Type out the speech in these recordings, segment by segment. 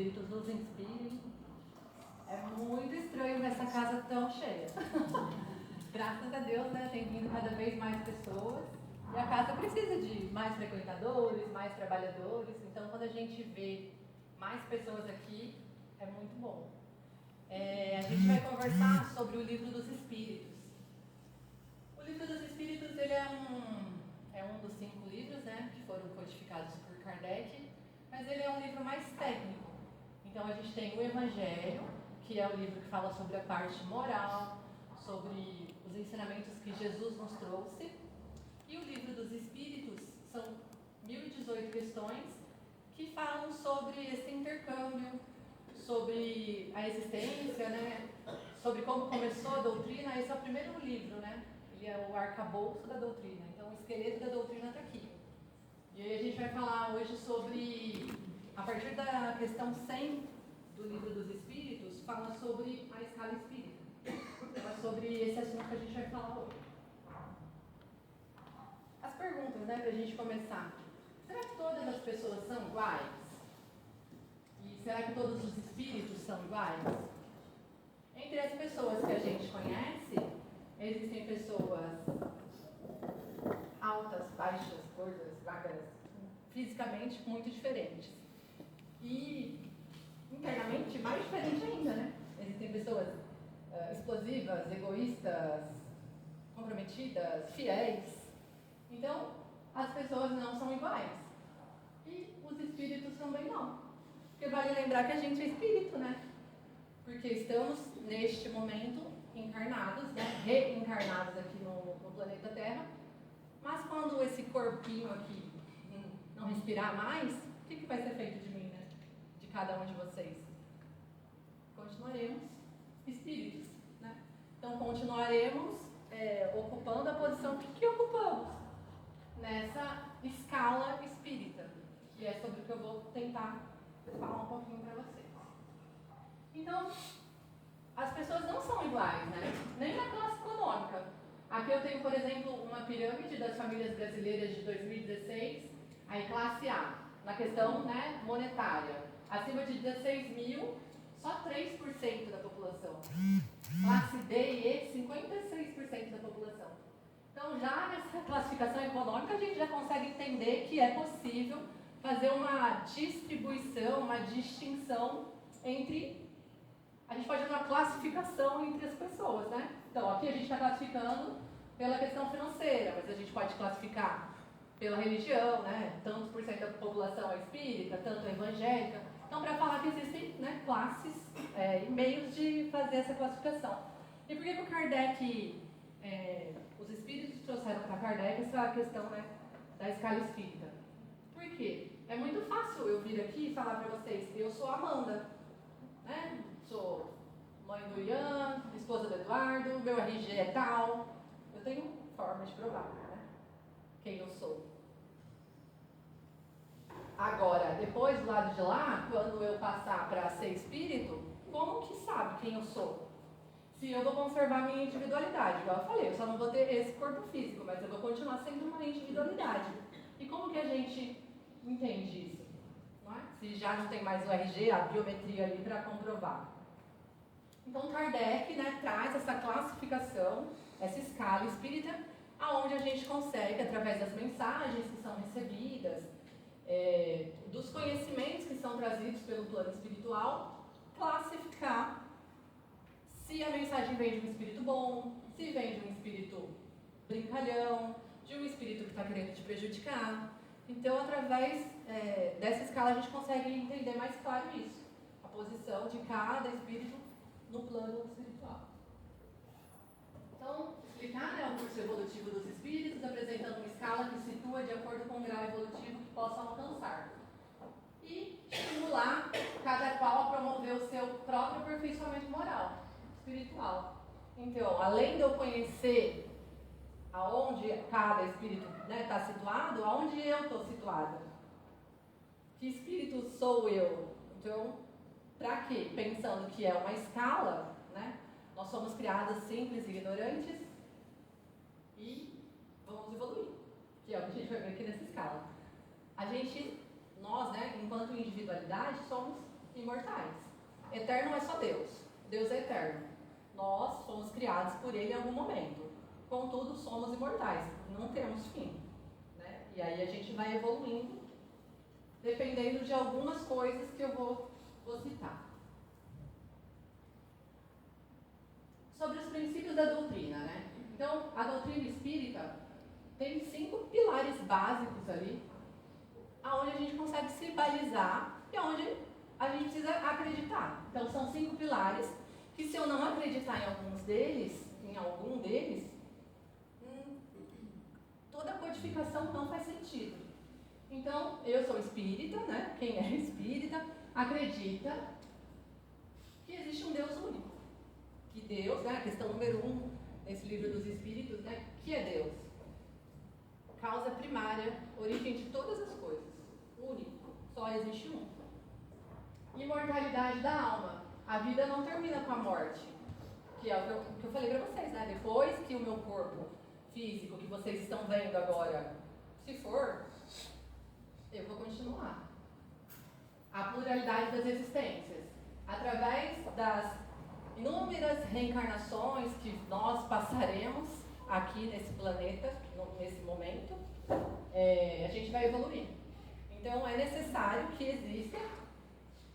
Espíritos nos inspirem. É muito estranho ver essa casa tão cheia. Graças a Deus, né, tem vindo cada vez mais pessoas. E a casa precisa de mais frequentadores, mais trabalhadores. Então, quando a gente vê mais pessoas aqui, é muito bom. A gente vai conversar sobre o Livro dos Espíritos. O Livro dos Espíritos, ele é um dos 5 livros, né, que foram codificados por Kardec, mas ele é um livro mais técnico. Então, a gente tem o Evangelho, que é o livro que fala sobre a parte moral, sobre os ensinamentos que Jesus nos trouxe. E o Livro dos Espíritos são 1018 questões que falam sobre esse intercâmbio, sobre a existência, né? Sobre como começou a doutrina. Esse é o primeiro livro, né? Ele é o arcabouço da doutrina. Então, o esqueleto da doutrina está aqui. E aí a gente vai falar hoje sobre, a partir da questão 100 do Livro dos Espíritos, fala sobre a escala espírita. Fala sobre esse assunto que a gente vai falar hoje. As perguntas, né, para a gente começar. Será que todas as pessoas são iguais? E será que todos os espíritos são iguais? Entre as pessoas que a gente conhece, existem pessoas altas, baixas, gordas, magras, fisicamente muito diferentes. E internamente mais diferente ainda, né? Existem pessoas explosivas, egoístas, comprometidas, fiéis. Então, as pessoas não são iguais. E os espíritos também não. Porque vale lembrar que a gente é espírito, né? Porque estamos, neste momento, encarnados, né? Reencarnados aqui no planeta Terra. Mas quando esse corpinho aqui não respirar mais, o que vai ser feito de mim, né? De cada um de vocês? Continuaremos espíritos, né? Então, continuaremos ocupando a posição que ocupamos nessa escala espírita, que é sobre o que eu vou tentar falar um pouquinho para vocês. Então, as pessoas não são iguais, né? Nem na classe econômica. Aqui eu tenho, por exemplo, uma pirâmide das famílias brasileiras de 2016, aí classe A, na questão, né, monetária. Acima de 16 mil, só 3% da população. Classe D e E, 56% da população. Então, já nessa classificação econômica, a gente já consegue entender que é possível fazer uma distribuição, uma distinção entre... A gente pode fazer uma classificação entre as pessoas, né? Então, aqui a gente está classificando pela questão financeira, mas a gente pode classificar pela religião, né? Tantos por cento da população é espírita, tanto é evangélica. Então, para falar que existem, né, classes e meios de fazer essa classificação. E por que o Kardec... os espíritos trouxeram para Kardec essa questão, né, da escala espírita. Por quê? É muito fácil eu vir aqui e falar para vocês, eu sou Amanda, né? Sou mãe do Ian, esposa do Eduardo, meu RG é tal. Eu tenho forma de provar, né, quem eu sou. Agora, depois do lado de lá, quando eu passar para ser espírito, como que sabe quem eu sou? Se eu vou conservar minha individualidade, igual eu falei, eu só não vou ter esse corpo físico, mas eu vou continuar sendo uma individualidade. E como que a gente entende isso? Não é? Se já não tem mais o RG, a biometria ali para comprovar. Então Kardec, né, traz essa classificação, essa escala espírita, aonde a gente consegue, através das mensagens que são recebidas, dos conhecimentos que são trazidos pelo plano espiritual, classificar se a mensagem vem de um espírito bom, se vem de um espírito brincalhão, de um espírito que está querendo te prejudicar. Então, através dessa escala, a gente consegue entender mais claro isso, a posição de cada espírito no plano espiritual. Então, explicar, né, o curso evolutivo dos espíritos, apresentando uma escala que situa de acordo com o grau evolutivo que possam alcançar. E estimular cada qual a promover o seu próprio aperfeiçoamento moral, espiritual. Então, além de eu conhecer aonde cada espírito está situado, aonde eu estou situada? Que espírito sou eu? Então, para quê? Pensando que é uma escala, né? Nós somos criadas simples e ignorantes e vamos evoluir, que é o que a gente vai ver aqui nessa escala. Nós, né, enquanto individualidade, somos imortais. Eterno é só Deus. Deus é eterno. Nós fomos criados por Ele em algum momento. Contudo, somos imortais. Não temos fim. Né? E aí a gente vai evoluindo, dependendo de algumas coisas que eu vou citar. Sobre os princípios da doutrina, né? Então, a doutrina espírita tem 5 pilares básicos ali, aonde a gente consegue se balizar e aonde a gente precisa acreditar. Então, são 5 pilares que, se eu não acreditar em algum deles, toda a codificação não faz sentido. Então, eu sou espírita, né? Quem é espírita acredita que existe um Deus único. Que Deus, né? A questão número 1 nesse livro dos Espíritos, né? Que é Deus. Causa primária, origem de todas as coisas. Único. Só existe um. Imortalidade da alma. A vida não termina com a morte. Que é o que eu falei para vocês, né? Depois que o meu corpo físico, que vocês estão vendo agora, se for, eu vou continuar. A pluralidade das existências. Através das inúmeras reencarnações que nós passaremos aqui nesse planeta, nesse momento, a gente vai evoluir. Então, é necessário que exista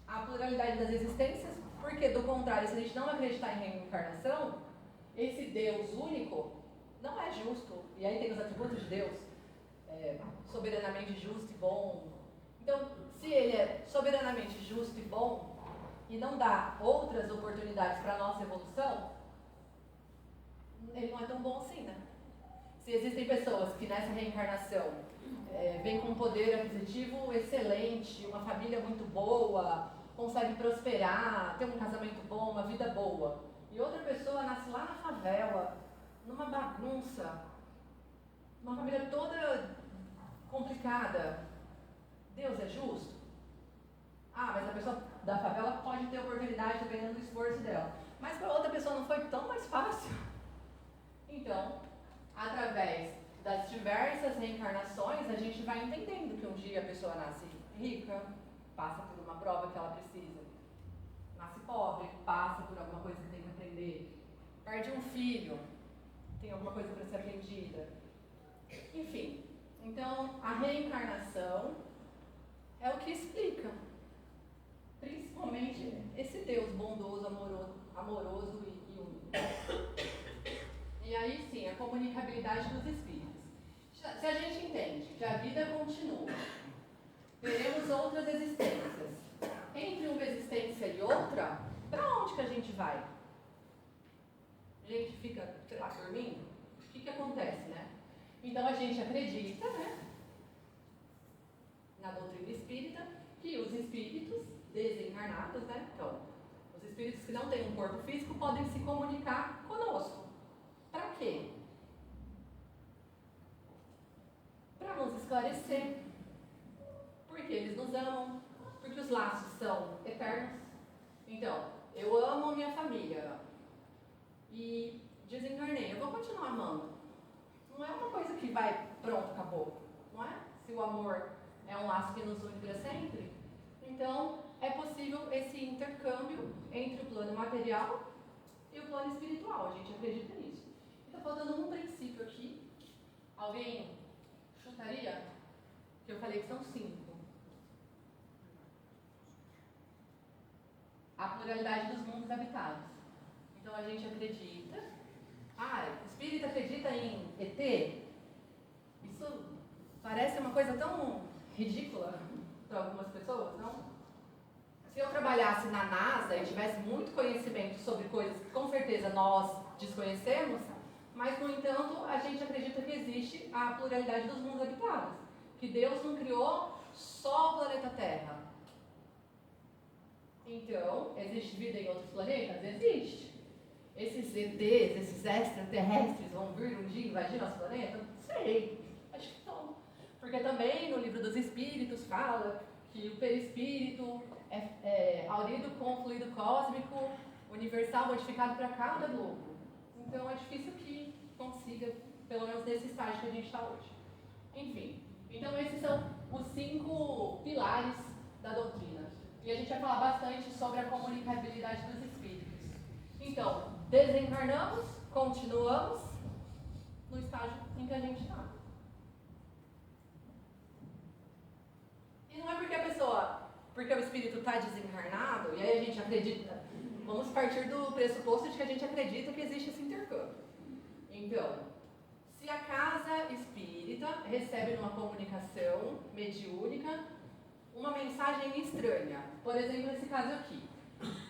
a pluralidade das existências, porque, do contrário, se a gente não acreditar em reencarnação, esse Deus único não é justo. E aí tem os atributos de Deus, soberanamente justo e bom. Então, se ele é soberanamente justo e bom, e não dá outras oportunidades para a nossa evolução, ele não é tão bom assim, né? Se existem pessoas que nessa reencarnação vêm com um poder aquisitivo excelente, uma família muito boa, consegue prosperar, ter um casamento bom, uma vida boa, e outra pessoa nasce lá na favela, numa bagunça, uma família toda complicada, Deus é justo? Ah, mas a pessoa da favela pode ter oportunidade dependendo do esforço dela. Mas para outra pessoa não foi tão mais fácil. Então, através das diversas reencarnações, a gente vai entendendo que um dia a pessoa nasce rica, passa por uma prova que ela precisa. Nasce pobre, passa por alguma coisa que tem que aprender. Perde um filho, tem alguma coisa para ser aprendida. Enfim, então a reencarnação é o que explica. Principalmente esse Deus bondoso, amoroso e único. E aí sim, a comunicabilidade dos espíritos. Se a gente entende que a vida continua, teremos outras existências. Entre uma existência e outra, para onde que a gente vai? A gente fica, sei lá, dormindo? O que acontece, né? Então a gente acredita, né, na doutrina espírita, que os espíritos desencarnados, né? Então, os espíritos que não têm um corpo físico podem se comunicar conosco. Para quê? Para nos esclarecer. Porque eles nos amam, porque os laços são eternos. Então, eu amo minha família e desencarnei, eu vou continuar amando. Não é uma coisa que vai, pronto, acabou. Não é? Se o amor é um laço que nos une para sempre, então é possível esse intercâmbio entre o plano material e o plano espiritual. A gente acredita nisso. Está faltando um princípio aqui. Alguém chutaria? Que eu falei que são 5. A pluralidade dos mundos habitados. Então a gente acredita. O espírita acredita em ET? Isso parece uma coisa tão ridícula para algumas pessoas, não? Se eu trabalhasse na NASA e tivesse muito conhecimento sobre coisas que com certeza nós desconhecemos, mas, no entanto, a gente acredita que existe a pluralidade dos mundos habitados. Que Deus não criou só o planeta Terra. Então, existe vida em outros planetas? Existe. Esses ETs, esses extraterrestres vão vir um dia invadir nosso planeta? Não sei. Acho que não. Porque também no livro dos Espíritos fala que o perispírito é aurido com fluido cósmico universal modificado para cada globo. Então é difícil que consiga, pelo menos nesse estágio que a gente está hoje. Enfim, então esses são os 5 pilares da doutrina. E a gente vai falar bastante sobre a comunicabilidade dos espíritos. Então, desencarnamos, continuamos no estágio em que a gente está. E não é porque o espírito está desencarnado, e aí a gente acredita, vamos partir do pressuposto de que a gente acredita que existe esse intercâmbio. Então, se a casa espírita recebe numa comunicação mediúnica uma mensagem estranha, por exemplo, nesse caso aqui,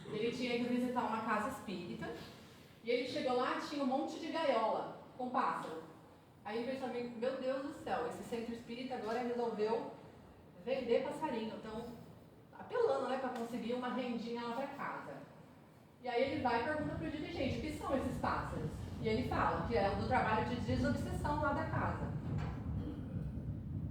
ele tinha que visitar uma casa espírita, e ele chegou lá e tinha um monte de gaiola com pássaro. Aí ele pensou, meu Deus do céu, esse centro espírita agora resolveu vender passarinho, então apelando, né, para conseguir uma rendinha lá para casa. E aí ele vai e pergunta para o dirigente, o que são esses pássaros? E ele fala que é do trabalho de desobsessão lá da casa.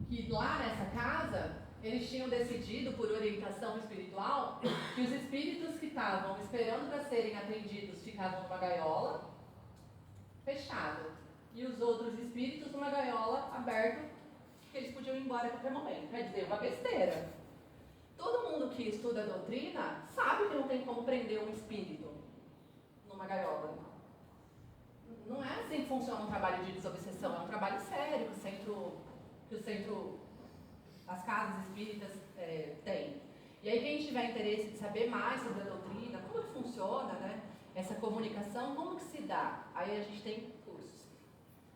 Que lá nessa casa, eles tinham decidido, por orientação espiritual, que os espíritos que estavam esperando para serem atendidos ficavam numa gaiola fechada. E os outros espíritos numa gaiola aberta, que eles podiam ir embora a qualquer momento. Quer dizer, uma besteira. Todo mundo que estuda a doutrina sabe que não tem como prender um espírito numa gaiola. Não é assim que funciona um trabalho de desobsessão, é um trabalho sério que o centro, as casas espíritas têm. E aí quem tiver interesse de saber mais sobre a doutrina, como que funciona, né, essa comunicação, como que se dá, aí a gente tem cursos.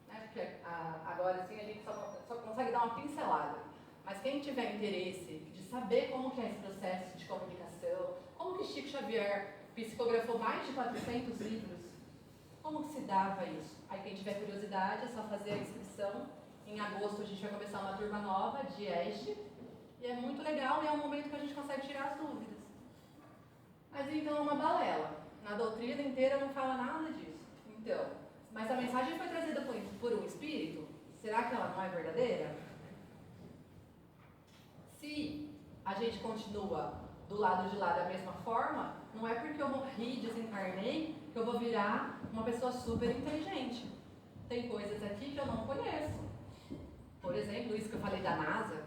Né, porque agora sim a gente só consegue dar uma pincelada. Mas quem tiver interesse de saber como que é esse processo de comunicação, como que Chico Xavier psicografou mais de 400 livros, como que se dava isso? Aí quem tiver curiosidade é só fazer a inscrição. Em agosto a gente vai começar uma turma nova de EST, e é muito legal e é um momento que a gente consegue tirar as dúvidas. Mas então é uma balela. Na doutrina inteira não fala nada disso. Então, mas a mensagem foi trazida por um espírito, será que ela não é verdadeira? Se a gente continua do lado de lá da mesma forma, não é porque eu morri, desencarnei, que eu vou virar uma pessoa super inteligente. Tem coisas aqui que eu não conheço. Por exemplo, isso que eu falei da NASA,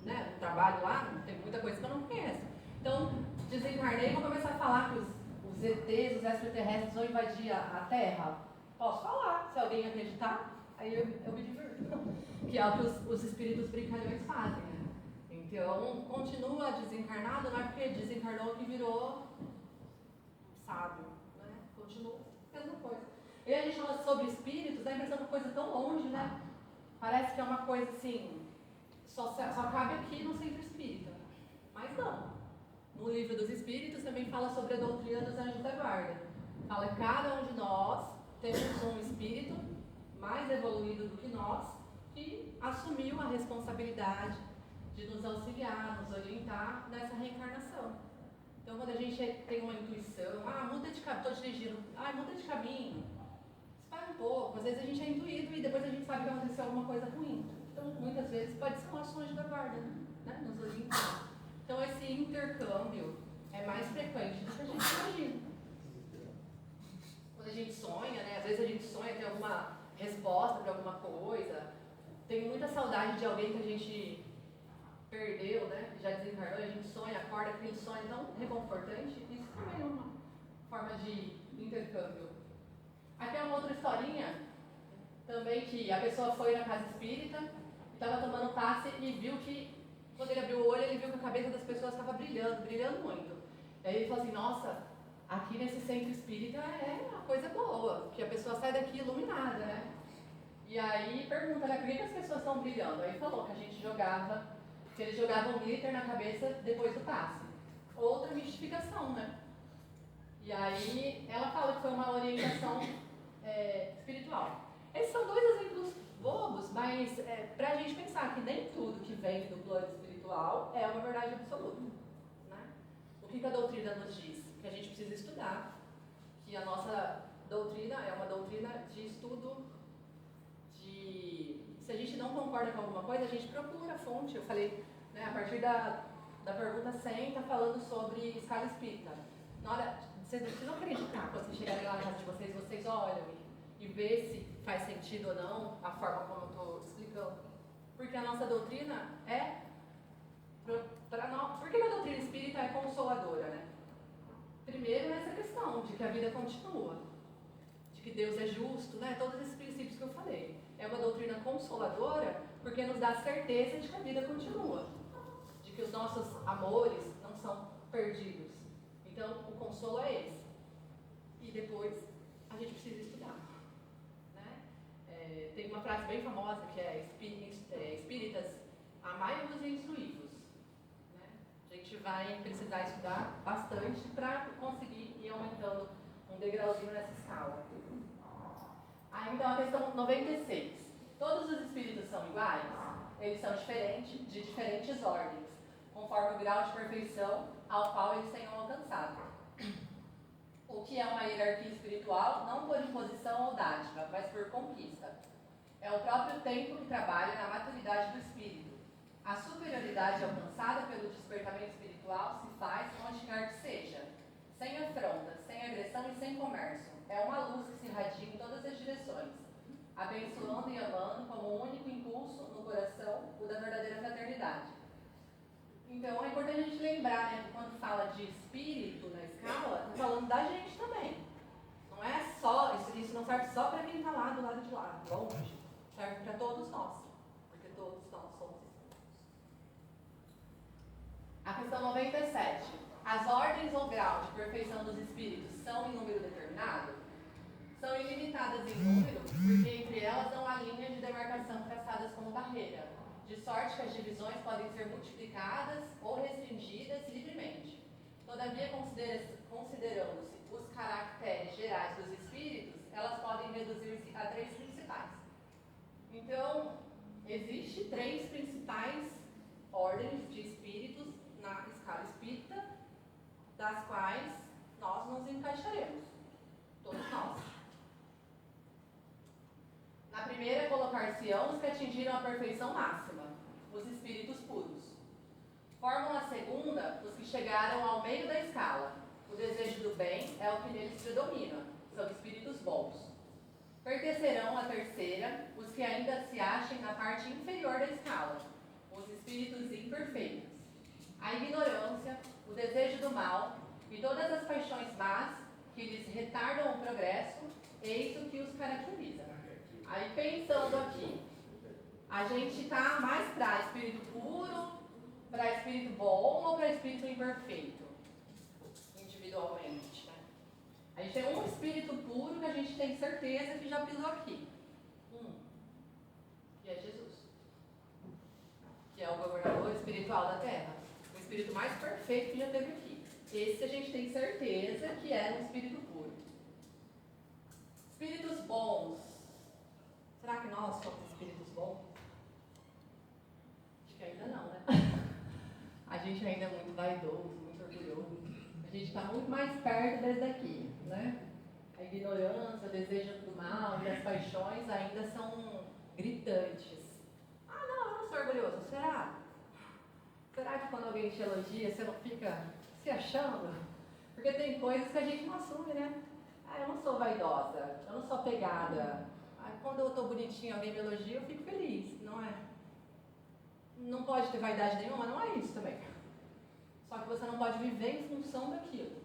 né? O trabalho lá, tem muita coisa que eu não conheço. Então, desencarnei e vou começar a falar que os ETs, os extraterrestres vão invadir a Terra. Posso falar, se alguém acreditar, aí eu me divirto. Que é o que os espíritos brincalhões fazem, né? Então, continua desencarnado, não é porque desencarnou que virou sábio, né? Continua a mesma coisa. E a gente fala sobre espíritos, dá a impressão de uma coisa tão longe, né? Parece que é uma coisa assim, só cabe aqui no centro espírita. Mas não. No livro dos Espíritos também fala sobre a doutrina dos anjos da guarda. Fala que cada um de nós temos um espírito mais evoluído do que nós, que assumiu a responsabilidade de nos auxiliar, nos orientar nessa reencarnação. Então, quando a gente tem uma intuição, muda de caminho, estou dirigindo, muda de caminho, espera um pouco, às vezes a gente é intuído e depois a gente sabe que aconteceu alguma coisa ruim. Então, muitas vezes pode ser um nosso anjo da guarda, né? Nos orientando. Então, esse intercâmbio é mais frequente do que a gente imagina. Quando a gente sonha, né? Às vezes a gente sonha ter alguma resposta para alguma coisa. Tenho muita saudade de alguém que a gente perdeu, né? Que já desencarnou, a gente sonha, acorda, aquele sonho tão reconfortante. Isso também é uma forma de intercâmbio. Aqui é uma outra historinha, também que a pessoa foi na casa espírita, estava tomando passe e viu que, quando ele abriu o olho, ele viu que a cabeça das pessoas estava brilhando, brilhando muito. E aí ele falou assim, nossa, aqui nesse centro espírita é uma coisa boa, que a pessoa sai daqui iluminada, né? E aí pergunta, né, por que as pessoas estão brilhando? Aí falou que a gente que eles jogavam glitter na cabeça depois do passe. Outra mistificação, né? E aí ela fala que foi uma orientação espiritual. Esses são dois exemplos bobos, mas para a gente pensar que nem tudo que vem do plano espiritual é uma verdade absoluta. Né? O que a doutrina nos diz? Que a gente precisa estudar, que a nossa doutrina é uma doutrina de estudo, se a gente não concorda com alguma coisa, a gente procura a fonte. Eu falei, né, a partir da pergunta 100, está falando sobre escala espírita. Na hora, vocês precisam acreditar, quando vocês chegarem lá na casa de vocês, vocês olham e vê se faz sentido ou não a forma como eu estou explicando. Porque a nossa doutrina é Por que a doutrina espírita é consoladora, né? Primeiro, nessa questão de que a vida continua, de que Deus é justo, né? Todos esses princípios que eu falei. É uma doutrina consoladora porque nos dá certeza de que a vida continua, de que os nossos amores não são perdidos. Então, o consolo é esse. E depois, a gente precisa estudar. Né? Tem uma frase bem famosa que é espíritas, amai-vos e instruí-vos. Né? A gente vai precisar estudar bastante para conseguir ir aumentando um degrauzinho nessa escala. Aí, então, a questão 96. Todos os espíritos são iguais? Eles são diferentes, de diferentes ordens, conforme o grau de perfeição ao qual eles tenham alcançado. O que é uma hierarquia espiritual, não por imposição ou dádiva, mas por conquista. É o próprio tempo que trabalha na maturidade do espírito. A superioridade alcançada pelo despertamento espiritual se faz onde quer que seja, sem afronta, sem agressão e sem comércio. É uma luz que se irradia em todas as direções, abençoando e amando como único impulso no coração o da verdadeira fraternidade. Então é importante a gente lembrar, né, que quando fala de espírito na escala, está falando da gente também. Não é só, isso não serve só para quem está lá do lado de lá, longe. Serve para todos nós, porque todos nós somos espíritos. A questão 97. As ordens ou grau de perfeição dos espíritos são em número determinado? São ilimitadas em número, porque entre elas não há linhas de demarcação traçadas como barreira, de sorte que as divisões podem ser multiplicadas ou restringidas livremente. Todavia, considerando-se os caracteres gerais dos espíritos, elas podem reduzir-se a 3 principais. Então, existem 3 principais ordens de espíritos na escala espírita, das quais nós nos encaixaremos, todos nós. Na primeira, colocar-se-ão os que atingiram a perfeição máxima, os espíritos puros. Formam a segunda os que chegaram ao meio da escala. O desejo do bem é o que neles predomina, são espíritos bons. Pertencerão à terceira os que ainda se achem na parte inferior da escala, os espíritos imperfeitos. A ignorância, o desejo do mal e todas as paixões más que lhes retardam o progresso, eis o que os caracteriza. Aí pensando aqui, a gente está mais para espírito puro, para espírito bom ou para espírito imperfeito? Individualmente, né? A gente tem um espírito puro que a gente tem certeza que já pisou aqui. Que é Jesus. Que é o governador espiritual da Terra. O espírito mais perfeito que já teve aqui. Esse a gente tem certeza que é um espírito puro. Espíritos bons. Será que nós somos espíritos bons? Acho que ainda não, né? A gente ainda é muito vaidoso, muito orgulhoso. A gente está muito mais perto desse daqui, né? A ignorância, o desejo do mal e as paixões ainda são gritantes. Ah, não, eu não sou orgulhoso. Será? Será que quando alguém te elogia, você não fica se achando? Porque tem coisas que a gente não assume, né? Ah, eu não sou vaidosa, eu não sou apegada. Ah, quando eu estou bonitinha, alguém me elogia, eu fico feliz, não é? Não pode ter vaidade nenhuma, não é isso também. Só que você não pode viver em função daquilo.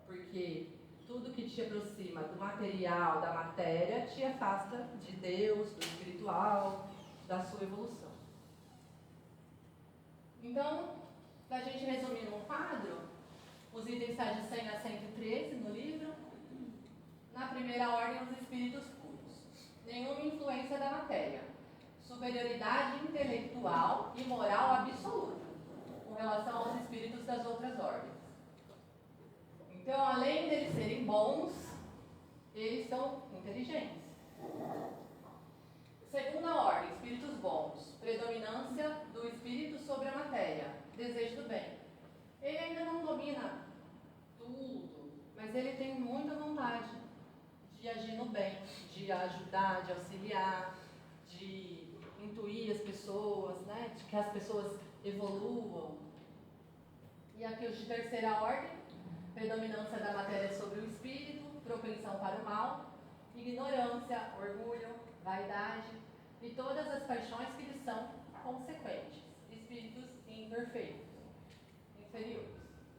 Porque tudo que te aproxima do material, da matéria, te afasta de Deus, do espiritual, da sua evolução. Então, para a gente resumir num quadro, os itens estão de 100 a 113 no livro. Na primeira ordem, os espíritos puros. Nenhuma influência da matéria. Superioridade intelectual e moral absoluta, com relação aos espíritos das outras ordens. Então, além deles serem bons, eles são inteligentes. Segunda ordem, espíritos bons. Predominância do espírito sobre a matéria. Desejo do bem. Ele ainda não domina tudo, mas ele tem muita vontade de agir no bem, de ajudar, de auxiliar, de intuir as pessoas, né? De que as pessoas evoluam. E aqui os de terceira ordem, predominância da matéria sobre o espírito, propensão para o mal, ignorância, orgulho, vaidade e todas as paixões que lhes são consequentes, espíritos imperfeitos, inferiores.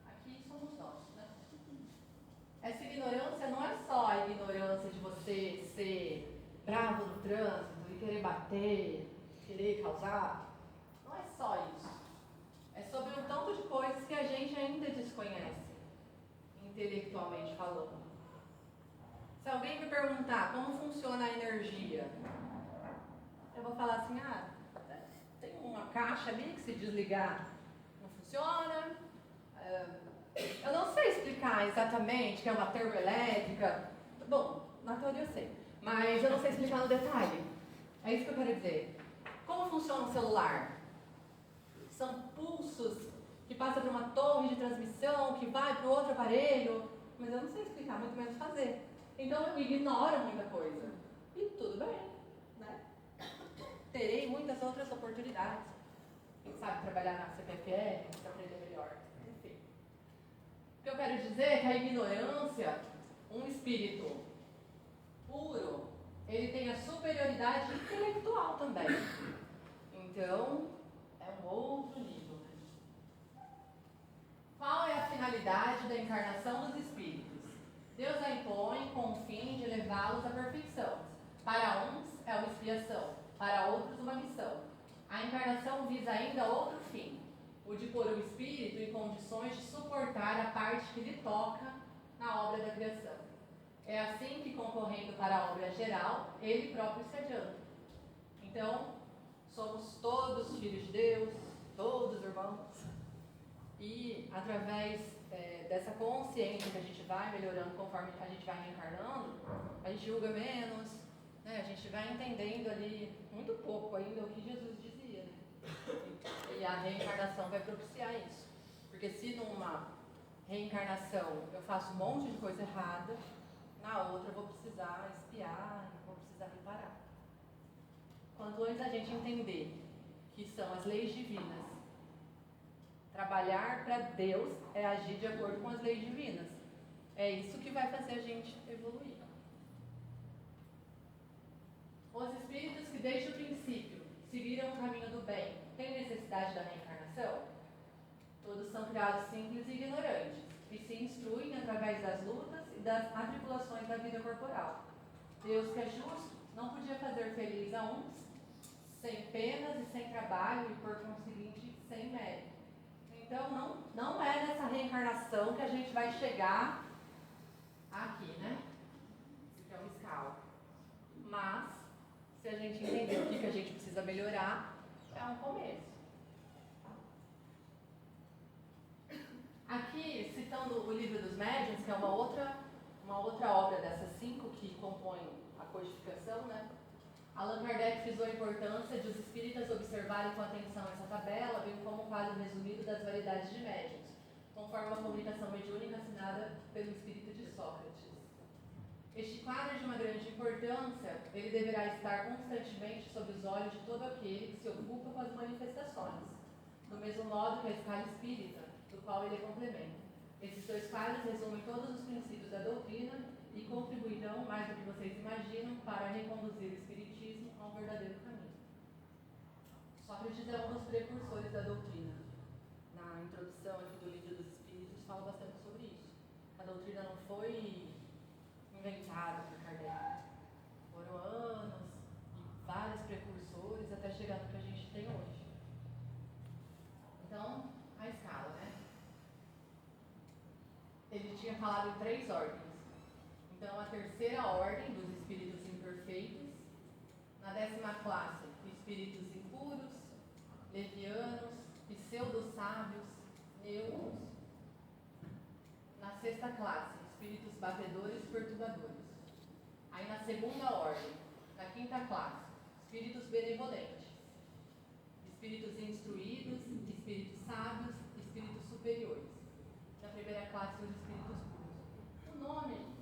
Aqui somos nós, né? Essa ignorância não é só a ignorância de você ser bravo no trânsito e querer bater, querer causar. Não é só isso. É sobre um tanto de coisas que a gente ainda desconhece, intelectualmente falando. Se alguém me perguntar como funciona a energia, eu vou falar assim, tem uma caixa ali que se desligar não funciona. Eu não sei explicar exatamente que é uma termoelétrica. Bom, na teoria eu sei, mas eu não sei explicar no detalhe. É isso que eu quero dizer. Como funciona um celular? São pulsos que passam por uma torre de transmissão, que vai para o outro aparelho, mas eu não sei explicar, muito menos fazer. Então eu ignoro muita coisa. E tudo bem, né? Terei muitas outras oportunidades. Quem sabe trabalhar na CPFL para aprender melhor. Enfim. O que eu quero dizer é que a ignorância, um espírito puro, ele tem a superioridade intelectual também. Então, é um outro nível. Né? Qual é a finalidade da encarnação dos espíritos? Deus a impõe com o fim de levá-los à perfeição. Para uns é uma expiação, para outros uma missão. A encarnação visa ainda outro fim, o de pôr o espírito em condições de suportar a parte que lhe toca na obra da criação. É assim que, concorrendo para a obra geral, ele próprio se adianta. Então, somos todos filhos de Deus, todos irmãos, e através dessa consciência que a gente vai melhorando conforme a gente vai reencarnando, a gente julga menos, né? A gente vai entendendo ali, muito pouco ainda, o que Jesus dizia, né? E a reencarnação vai propiciar isso. Porque se numa reencarnação eu faço um monte de coisa errada, na outra eu vou precisar espiar, vou precisar reparar. Quanto antes a gente entender que são as leis divinas, trabalhar para Deus é agir de acordo com as leis divinas. É isso que vai fazer a gente evoluir. Os espíritos que desde o princípio seguiram o caminho do bem têm necessidade da reencarnação? Todos são criados simples e ignorantes, e se instruem através das lutas e das atribulações da vida corporal. Deus, que é justo, não podia fazer feliz a uns sem penas e sem trabalho e, por conseguinte, sem mérito. Então, não é nessa reencarnação que a gente vai chegar aqui, né? Isso aqui é uma escala. Mas, se a gente entender o que a gente precisa melhorar, é um começo. Aqui, citando o Livro dos Médiuns, que é uma outra obra dessas 5 que compõem a codificação, né? Allan Kardec frisou a importância de os espíritas observarem com atenção essa tabela, bem como um quadro resumido das variedades de médiuns, conforme a comunicação mediúnica assinada pelo espírito de Sócrates. Este quadro é de uma grande importância, ele deverá estar constantemente sob os olhos de todo aquele que se ocupa com as manifestações, do mesmo modo que a escala espírita, do qual ele é complemento. Esses 2 quadros resumem todos os princípios da doutrina e contribuirão, mais do que vocês imaginam, para reconduzir o espiritismo ao verdadeiro caminho. Sócrates é um dos precursores da doutrina. Na introdução aqui do Livro dos Espíritos fala bastante sobre isso. A doutrina não foi inventada por Kardec. Foram anos e vários precursores até chegar no que a gente tem hoje. Então, a escala, né? Ele tinha falado em 3 ordens. Então, a terceira ordem dos espíritos imperfeitos, na 10ª classe, espíritos impuros, levianos, pseudo-sábios, neutros. Na 6ª classe, espíritos batedores e perturbadores. Aí, na 2ª ordem, na 5ª classe, espíritos benevolentes, espíritos instruídos, espíritos sábios, espíritos superiores. Na 1ª classe, os espíritos puros. O nome,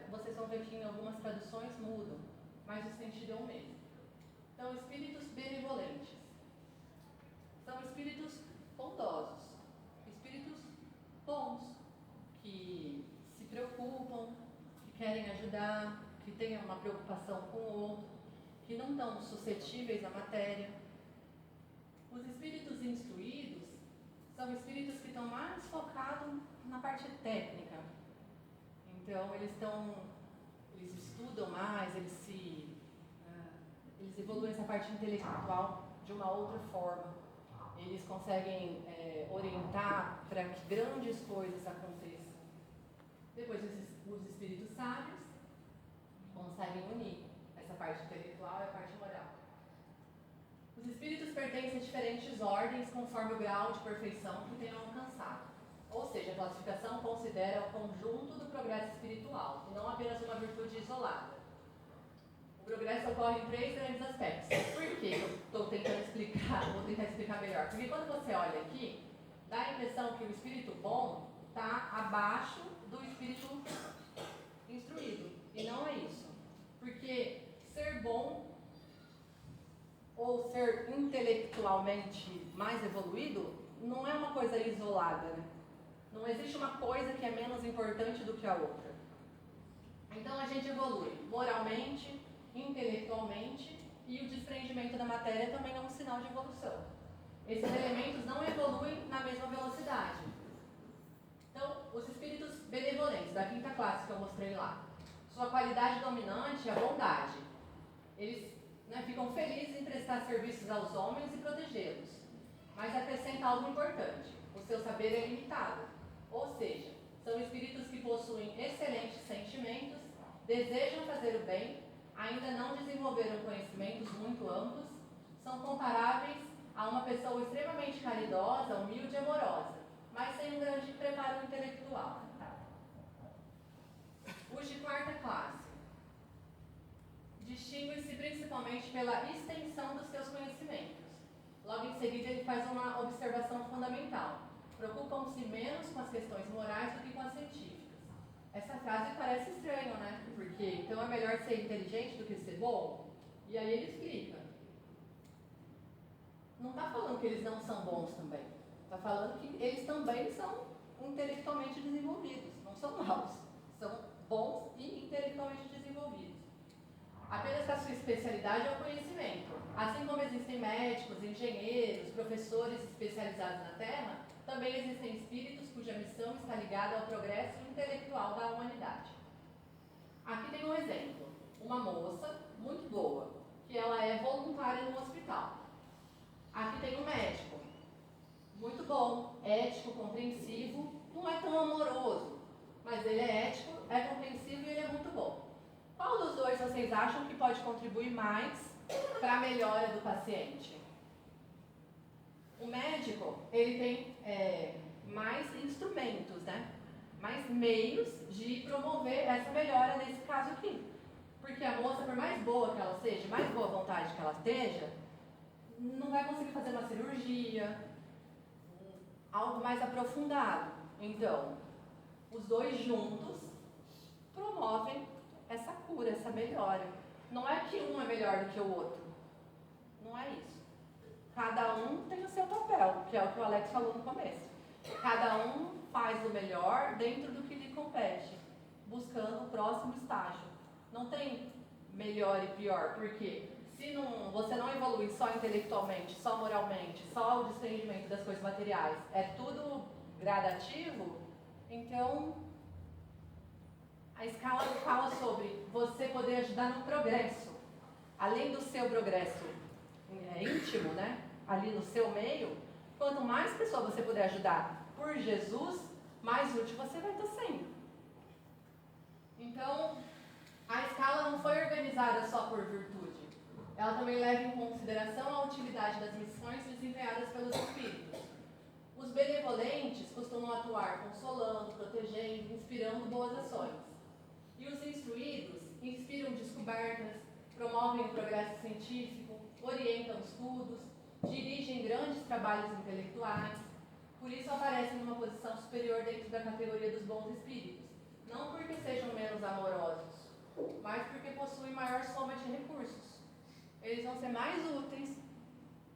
vocês vão ver que em algumas traduções mudam, mas o sentido é o mesmo. Então, espíritos benevolentes são espíritos bondosos, espíritos bons, que se preocupam, que querem ajudar, que têm uma preocupação com o outro, que não estão suscetíveis à matéria. Os espíritos instruídos são espíritos que estão mais focados na parte técnica. Então, eles estudam mais, eles evoluem essa parte intelectual de uma outra forma. Eles conseguem orientar para que grandes coisas aconteçam. Depois, os espíritos sábios conseguem unir essa parte intelectual e a parte moral. Os espíritos pertencem a diferentes ordens conforme o grau de perfeição que tenham alcançado. Ou seja, a classificação considera o conjunto do progresso espiritual, e não apenas uma virtude isolada. O progresso ocorre em 3 grandes aspectos. Por que eu estou tentando explicar? Vou tentar explicar melhor. Porque quando você olha aqui, dá a impressão que o espírito bom está abaixo do espírito instruído. E não é isso. Porque ser bom ou ser intelectualmente mais evoluído não é uma coisa isolada, né? Não existe uma coisa que é menos importante do que a outra. Então a gente evolui moralmente, intelectualmente, e o desprendimento da matéria também é um sinal de evolução. Esses elementos não evoluem na mesma velocidade. Então, os espíritos benevolentes da 5ª classe que eu mostrei lá, sua qualidade dominante é a bondade. Eles ficam felizes em prestar serviços aos homens e protegê-los. Mas acrescenta algo importante: o seu saber é limitado. Ou seja, são espíritos que possuem excelentes sentimentos, desejam fazer o bem, ainda não desenvolveram conhecimentos muito amplos, são comparáveis a uma pessoa extremamente caridosa, humilde e amorosa, mas sem um grande preparo intelectual. Os de 4ª classe distinguem-se principalmente pela extensão dos seus conhecimentos. Logo em seguida, ele faz uma observação fundamental: preocupam-se menos com as questões morais do que com as científicas. Essa frase parece estranha, né? Porque então é melhor ser inteligente do que ser bom? E aí ele explica. Não está falando que eles não são bons também. Está falando que eles também são intelectualmente desenvolvidos. Não são maus. São bons e intelectualmente desenvolvidos. Apenas que a sua especialidade é o conhecimento. Assim como existem médicos, engenheiros, professores especializados na Terra, também existem espíritos cuja missão está ligada ao progresso intelectual da humanidade. Aqui tem um exemplo. Uma moça muito boa, que ela é voluntária no hospital. Aqui tem um médico, muito bom, ético, compreensivo, não é tão amoroso, mas ele é ético, é compreensivo e ele é muito bom. Qual dos dois vocês acham que pode contribuir mais para a melhora do paciente? O médico, ele tem mais instrumentos, né? Mais meios de promover essa melhora nesse caso aqui. Porque a moça, por mais boa que ela seja, mais boa vontade que ela esteja, não vai conseguir fazer uma cirurgia, algo mais aprofundado. Então, os dois juntos promovem essa cura, essa melhora. Não é que um é melhor do que o outro. Não é isso. Cada um tem o seu papel, que é o que o Alex falou no começo. Cada um faz o melhor dentro do que lhe compete, buscando o próximo estágio. Não tem melhor e pior, porque se você não evolui só intelectualmente, só moralmente, só o desprendimento das coisas materiais, é tudo gradativo, então a escala fala sobre você poder ajudar no progresso. Além do seu progresso íntimo, né? Ali no seu meio, quanto mais pessoas você puder ajudar por Jesus, mais útil você vai estar sendo. Então, a escala não foi organizada só por virtude. Ela também leva em consideração a utilidade das missões desempenhadas pelos espíritos. Os benevolentes costumam atuar consolando, protegendo, inspirando boas ações. E os instruídos inspiram descobertas, promovem o progresso científico, orientam estudos, dirigem grandes trabalhos intelectuais. Por isso aparecem numa posição superior dentro da categoria dos bons espíritos. Não porque sejam menos amorosos, mas porque possuem maior soma de recursos. Eles vão ser mais úteis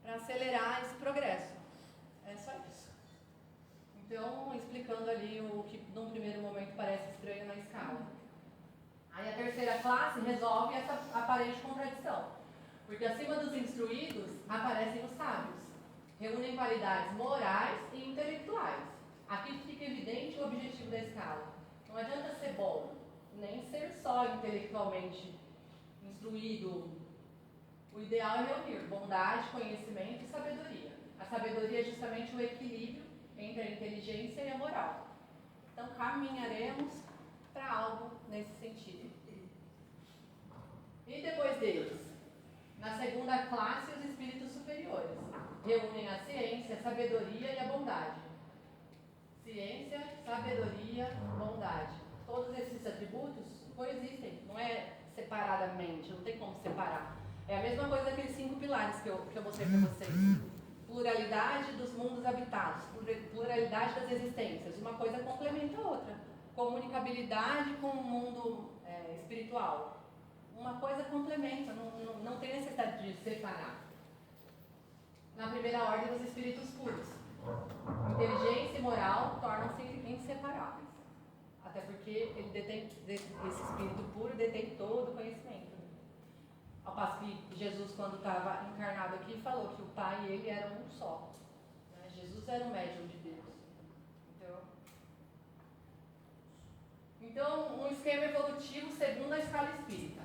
para acelerar esse progresso. É só isso. Então, explicando ali o que num primeiro momento parece estranho na escala. Aí a 3ª classe resolve essa aparente contradição. Porque acima dos instruídos aparecem os sábios, reúnem qualidades morais e intelectuais. Aqui fica evidente o objetivo da escala. Não adianta ser bom, nem ser só intelectualmente instruído. O ideal é reunir bondade, conhecimento e sabedoria. A sabedoria é justamente o equilíbrio entre a inteligência e a moral. Então, caminharemos para algo nesse sentido. E depois deles, na segunda classe, os espíritos superiores. Reúnem a ciência, a sabedoria e a bondade. Ciência, sabedoria, bondade. Todos esses atributos coexistem, não é separadamente, não tem como separar. É a mesma coisa daqueles 5 pilares que eu mostrei para vocês. Pluralidade dos mundos habitados, pluralidade das existências. Uma coisa complementa a outra. Comunicabilidade com o mundo espiritual. Uma coisa complementa, não tem necessidade de separar. Na primeira ordem, os espíritos puros. Inteligência e moral tornam-se inseparáveis. Até porque esse espírito puro detém todo o conhecimento. Ao passo que Jesus, quando estava encarnado aqui, falou que o Pai e ele eram um só. Jesus era o médium de Deus. Então, um esquema evolutivo segundo a escala espírita.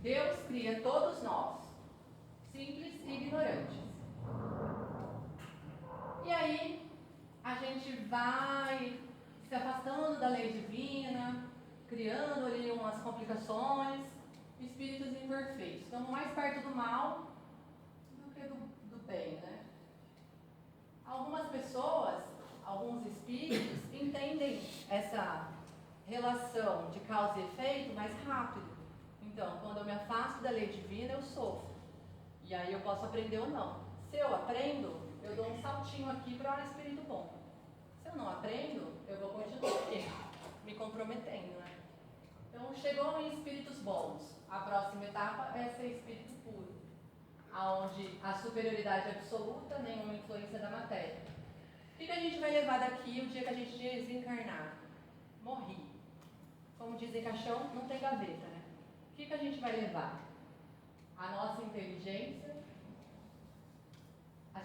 Deus cria todos nós, simples e ignorantes. E aí, a gente vai se afastando da lei divina, criando ali umas complicações, espíritos imperfeitos. Estamos mais perto do mal do que do bem, né? Algumas pessoas, alguns espíritos, entendem essa relação de causa e efeito mais rápido. Então, quando eu me afasto da lei divina, eu sofro. E aí eu posso aprender ou não. Se eu aprendo, eu dou um saltinho aqui para um espírito bom. Se eu não aprendo, eu vou continuar aqui, me comprometendo, né? Então, chegou em espíritos bons. A próxima etapa é ser espírito puro, onde a superioridade absoluta, nenhuma influência da matéria. O que a gente vai levar daqui o dia que a gente desencarnar? Morri. Como dizem caixão, não tem gaveta, né? O que a gente vai levar? A nossa inteligência. A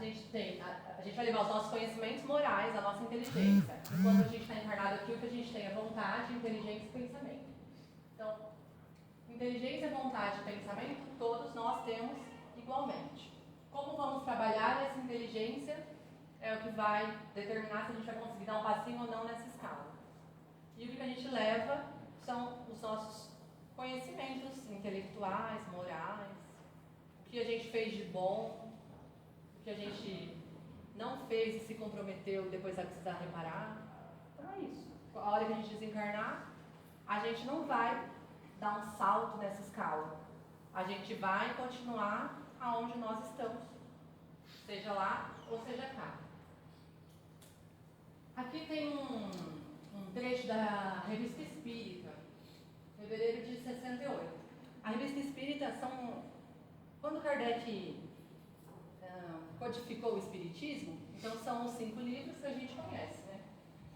gente vai levar os nossos conhecimentos morais, a nossa inteligência. E quando a gente está encarnado aqui, o que a gente tem é vontade, inteligência e pensamento. Então, inteligência, vontade e pensamento, todos nós temos igualmente. Como vamos trabalhar essa inteligência é o que vai determinar se a gente vai conseguir dar um passinho ou não nessa escala. E o que a gente leva são os nossos conhecimentos intelectuais, morais, o que a gente fez de bom, o que a gente não fez e se comprometeu depois vai precisar reparar. Então é isso. A hora que a gente desencarnar, a gente não vai dar um salto nessa escala. A gente vai continuar aonde nós estamos, seja lá ou seja cá. Aqui tem um trecho da Revista Espírita, fevereiro de 68. A Revista Espírita quando Kardec codificou o Espiritismo, então são os 5 livros que a gente conhece, né?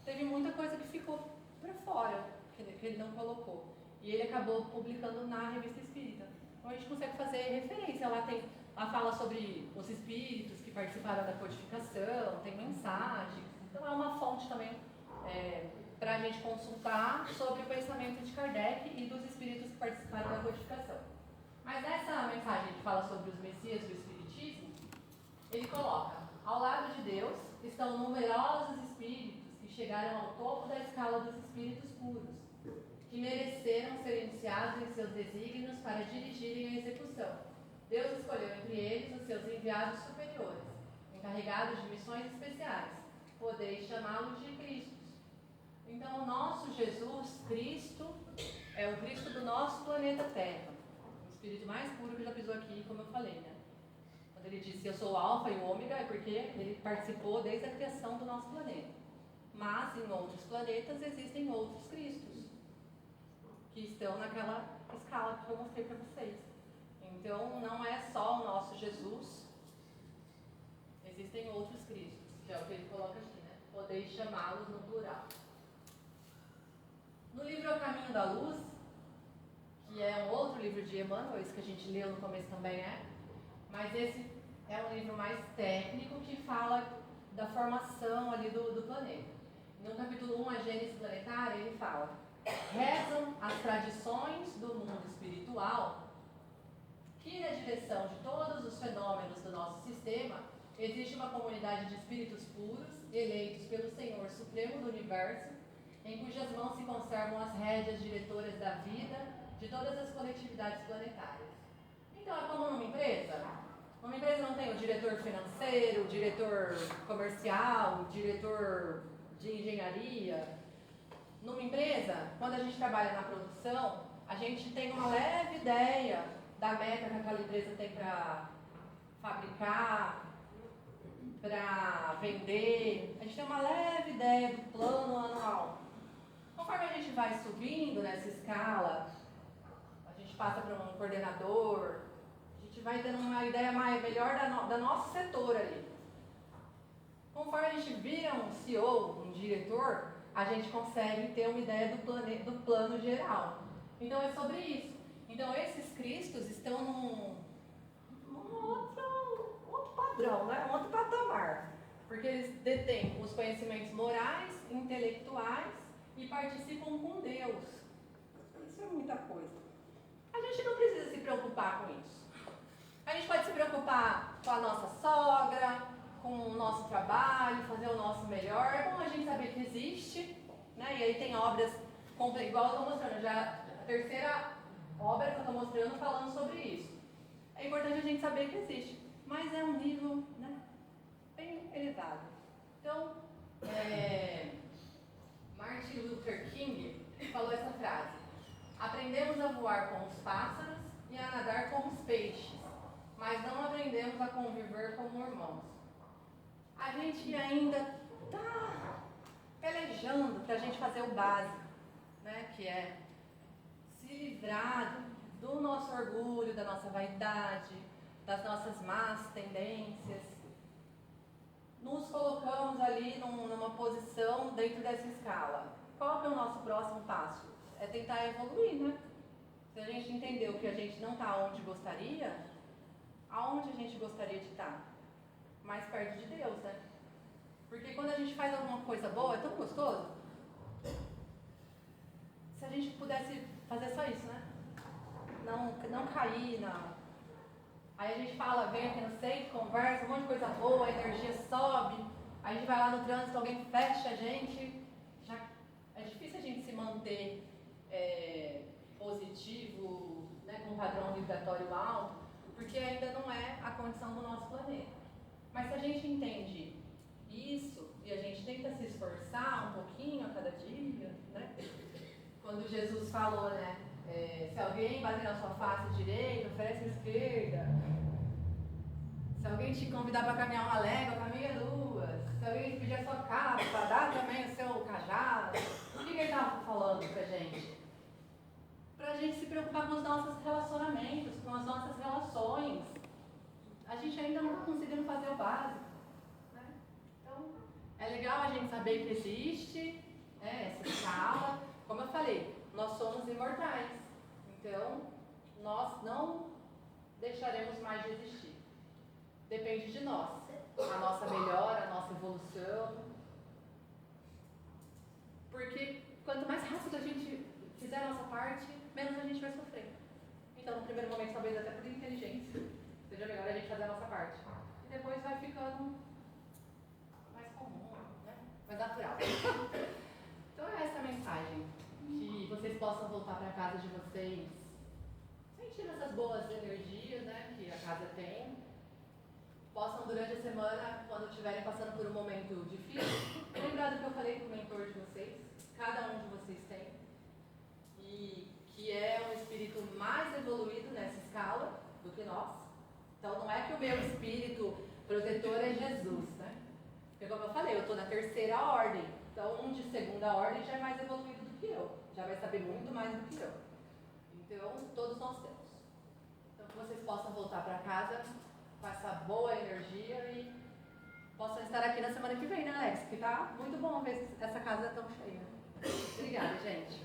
Teve muita coisa que ficou para fora, que ele não colocou. E ele acabou publicando na Revista Espírita. Então a gente consegue fazer referência. Lá fala sobre os espíritos que participaram da codificação, tem mensagens. Então é uma fonte também para a gente consultar sobre o pensamento de Kardec e dos espíritos que participaram da codificação. Mas nessa mensagem que fala sobre os Messias do Espiritismo, ele coloca: ao lado de Deus estão numerosos espíritos que chegaram ao topo da escala dos espíritos puros, que mereceram ser iniciados em seus desígnios para dirigirem a execução. Deus escolheu entre eles os seus enviados superiores, encarregados de missões especiais. Podeis chamá-los de Cristos. Então, o nosso Jesus Cristo é o Cristo do nosso planeta Terra, o espírito mais puro que já pisou aqui, como eu falei, né? Quando ele disse eu sou o alfa e o ômega, é porque ele participou desde a criação do nosso planeta. Mas em outros planetas existem outros Cristos que estão naquela escala que eu mostrei para vocês. Então, não é só o nosso Jesus, existem outros Cristos, que é o que ele coloca aqui, né? Podeis chamá-los no plural. No livro O Caminho da Luz, que é um outro livro de Emmanuel, esse que a gente leu no começo também mas esse é um livro mais técnico que fala da formação ali do planeta. No capítulo 1, a Gênese Planetária, ele fala: rezam as tradições do mundo espiritual que, na direção de todos os fenômenos do nosso sistema, existe uma comunidade de espíritos puros, eleitos pelo Senhor Supremo do Universo, em cujas mãos se conservam as rédeas diretoras da vida de todas as coletividades planetárias. Então, é como numa empresa. Uma empresa não tem o diretor financeiro, o diretor comercial, o diretor de engenharia. Numa empresa, quando a gente trabalha na produção, a gente tem uma leve ideia da meta que aquela empresa tem para fabricar, para vender. A gente tem uma leve ideia do plano anual. Conforme a gente vai subindo nessa escala, a gente passa para um coordenador, a gente vai tendo uma ideia melhor da nosso setor ali. Conforme a gente vira um CEO, um diretor, a gente consegue ter uma ideia do plano geral. Então é sobre isso. Então esses cristos estão num outro padrão, né? Um outro patamar. Porque eles detêm os conhecimentos morais, intelectuais e participam com Deus. Isso é muita coisa. A gente não precisa se preocupar com isso. A gente pode se preocupar com a nossa sogra, com o nosso trabalho, fazer o nosso melhor. É bom a gente saber que existe, né? E aí tem obras, igual eu estou mostrando, já a terceira obra que eu estou mostrando falando sobre isso. É importante a gente saber que existe, mas é um nível, né, bem elevado. Então, Martin Luther King falou essa frase: aprendemos a voar com os pássaros e a nadar com os peixes, mas não aprendemos a conviver como irmãos. A gente ainda está pelejando para a gente fazer o básico, né, que é se livrar do nosso orgulho, da nossa vaidade, das nossas más tendências. Nos colocamos ali numa posição dentro dessa escala. Qual que é o nosso próximo passo? É tentar evoluir, né? Se a gente entendeu que a gente não está onde gostaria, aonde a gente gostaria de estar? Mais perto de Deus, né? Porque quando a gente faz alguma coisa boa, é tão gostoso. Se a gente pudesse fazer só isso, né? Não cair na... Aí a gente fala, vem aqui no centro, conversa, um monte de coisa boa, a energia sobe, aí a gente vai lá no trânsito, alguém fecha a gente, já é difícil a gente se manter positivo, né, com um padrão vibratório alto, porque ainda não é a condição do nosso planeta. Mas se a gente entende isso, e a gente tenta se esforçar um pouquinho a cada dia, né? Quando Jesus falou, né? Se alguém bater na sua face direita, oferece a esquerda. Se alguém te convidar para caminhar uma légua, caminha duas. Se alguém te pedir a sua capa, dá também o seu cajado. O que ele estava falando pra gente? Pra gente se preocupar com os nossos relacionamentos, com as nossas relações. A gente ainda não está conseguindo fazer o básico, né? Então, é legal a gente saber que existe, né, essa escala. Como eu falei, nós somos imortais. Então, nós não deixaremos mais de existir. Depende de nós. A nossa melhora, a nossa evolução. Porque quanto mais rápido a gente fizer a nossa parte, menos a gente vai sofrer. Então, no primeiro momento, talvez até por inteligência, seja melhor a gente fazer a nossa parte. E depois vai ficando mais comum, né? Mais natural. Então é essa a mensagem. Que vocês possam voltar para a casa de vocês sentindo essas boas energias, né, que a casa tem. Possam durante a semana, quando estiverem passando por um momento difícil, lembrar do que eu falei com o mentor de vocês, cada um de vocês tem. E que é um espírito mais evoluído nessa escala do que nós. Então não é que o meu espírito protetor é Jesus, né? Porque como eu falei, eu estou na terceira ordem. Então um de segunda ordem já é mais evoluído do que eu. Já vai saber muito mais do que eu. Então todos nós temos. Então que vocês possam voltar para casa com essa boa energia e possam estar aqui na semana que vem, né, Alex? Porque tá muito bom ver essa casa tão cheia. Obrigada, gente.